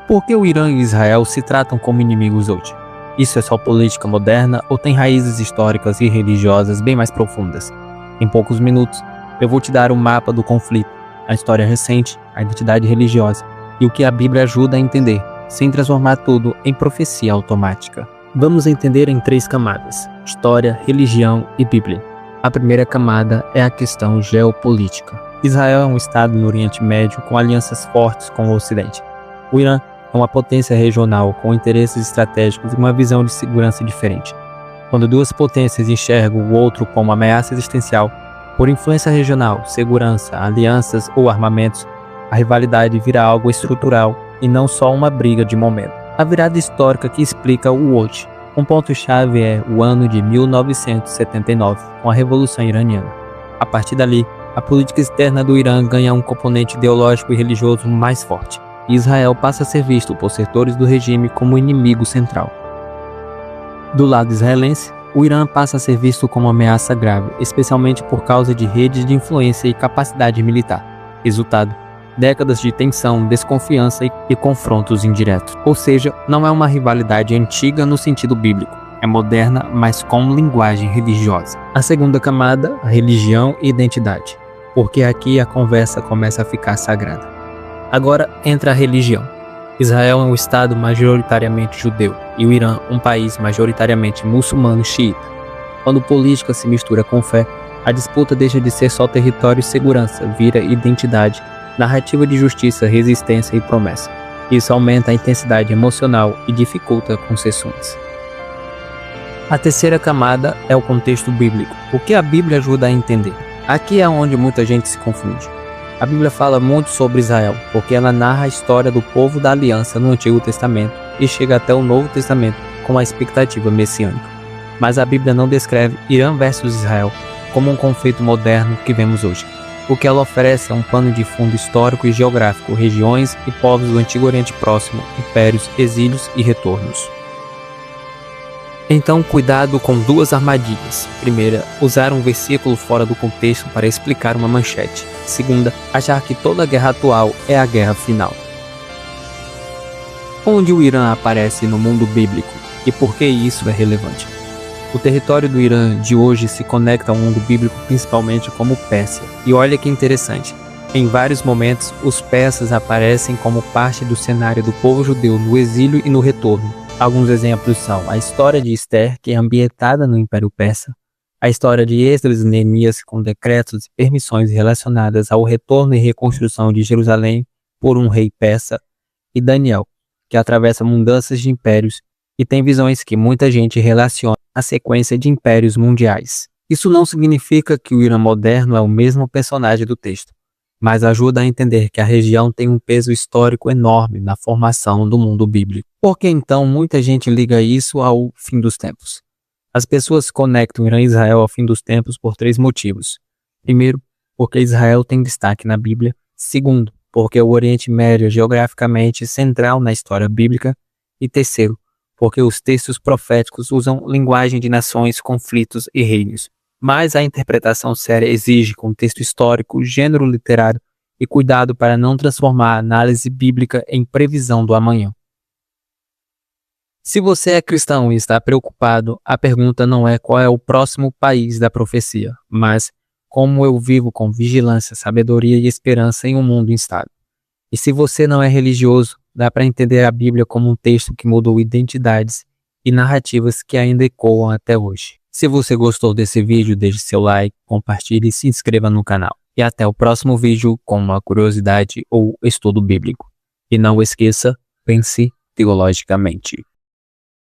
Por que o Irã e Israel se tratam como inimigos hoje? Isso é só política moderna ou tem raízes históricas e religiosas bem mais profundas? Em poucos minutos, eu vou te dar um mapa do conflito, a história recente, a identidade religiosa e o que a Bíblia ajuda a entender, sem transformar tudo em profecia automática. Vamos entender em 3 camadas: história, religião e Bíblia. A primeira camada é a questão geopolítica. Israel é um estado no Oriente Médio com alianças fortes com o Ocidente. O Irã é uma potência regional com interesses estratégicos e uma visão de segurança diferente. Quando duas potências enxergam o outro como ameaça existencial, por influência regional, segurança, alianças ou armamentos, a rivalidade vira algo estrutural e não só uma briga de momento. A virada histórica que explica o hoje. Um ponto-chave é o ano de 1979, com a Revolução Iraniana. A partir dali, a política externa do Irã ganha um componente ideológico e religioso mais forte, e Israel passa a ser visto por setores do regime como inimigo central. Do lado israelense, o Irã passa a ser visto como uma ameaça grave, especialmente por causa de redes de influência e capacidade militar. Resultado: décadas de tensão, desconfiança e confrontos indiretos. Ou seja, não é uma rivalidade antiga no sentido bíblico, é moderna, mas com linguagem religiosa. A segunda camada, a religião e identidade, porque aqui a conversa começa a ficar sagrada. Agora entra a religião. Israel é um estado majoritariamente judeu e o Irã um país majoritariamente muçulmano xiita. Quando política se mistura com fé, a disputa deixa de ser só território e segurança, vira identidade, narrativa de justiça, resistência e promessa. Isso aumenta a intensidade emocional e dificulta concessões. A terceira camada é o contexto bíblico, o que a Bíblia ajuda a entender. Aqui é onde muita gente se confunde. A Bíblia fala muito sobre Israel, porque ela narra a história do povo da aliança no Antigo Testamento e chega até o Novo Testamento com a expectativa messiânica. Mas a Bíblia não descreve Irã versus Israel como um conflito moderno que vemos hoje. O que ela oferece é um pano de fundo histórico e geográfico, regiões e povos do Antigo Oriente Próximo, impérios, exílios e retornos. Então, cuidado com 2 armadilhas. Primeira, usar um versículo fora do contexto para explicar uma manchete. Segunda, achar que toda guerra atual é a guerra final. Onde o Irã aparece no mundo bíblico e por que isso é relevante? O território do Irã de hoje se conecta ao mundo bíblico principalmente como Pérsia. E olha que interessante, em vários momentos os persas aparecem como parte do cenário do povo judeu no exílio e no retorno. Alguns exemplos são a história de Esther, que é ambientada no Império Persa, a história de Esdras e Neemias com decretos e permissões relacionadas ao retorno e reconstrução de Jerusalém por um rei persa, e Daniel, que atravessa mudanças de impérios e tem visões que muita gente relaciona à sequência de impérios mundiais. Isso não significa que o Irã moderno é o mesmo personagem do texto, mas ajuda a entender que a região tem um peso histórico enorme na formação do mundo bíblico. Por que então muita gente liga isso ao fim dos tempos? As pessoas conectam Irã e Israel ao fim dos tempos por 3 motivos. Primeiro, porque Israel tem destaque na Bíblia. Segundo, porque o Oriente Médio é geograficamente central na história bíblica. E terceiro, porque os textos proféticos usam linguagem de nações, conflitos e reinos. Mas a interpretação séria exige contexto histórico, gênero literário e cuidado para não transformar a análise bíblica em previsão do amanhã. Se você é cristão e está preocupado, a pergunta não é qual é o próximo país da profecia, mas como eu vivo com vigilância, sabedoria e esperança em um mundo instável. E se você não é religioso, dá para entender a Bíblia como um texto que mudou identidades e narrativas que ainda ecoam até hoje. Se você gostou desse vídeo, deixe seu like, compartilhe e se inscreva no canal. E até o próximo vídeo com uma curiosidade ou estudo bíblico. E não esqueça, pense teologicamente.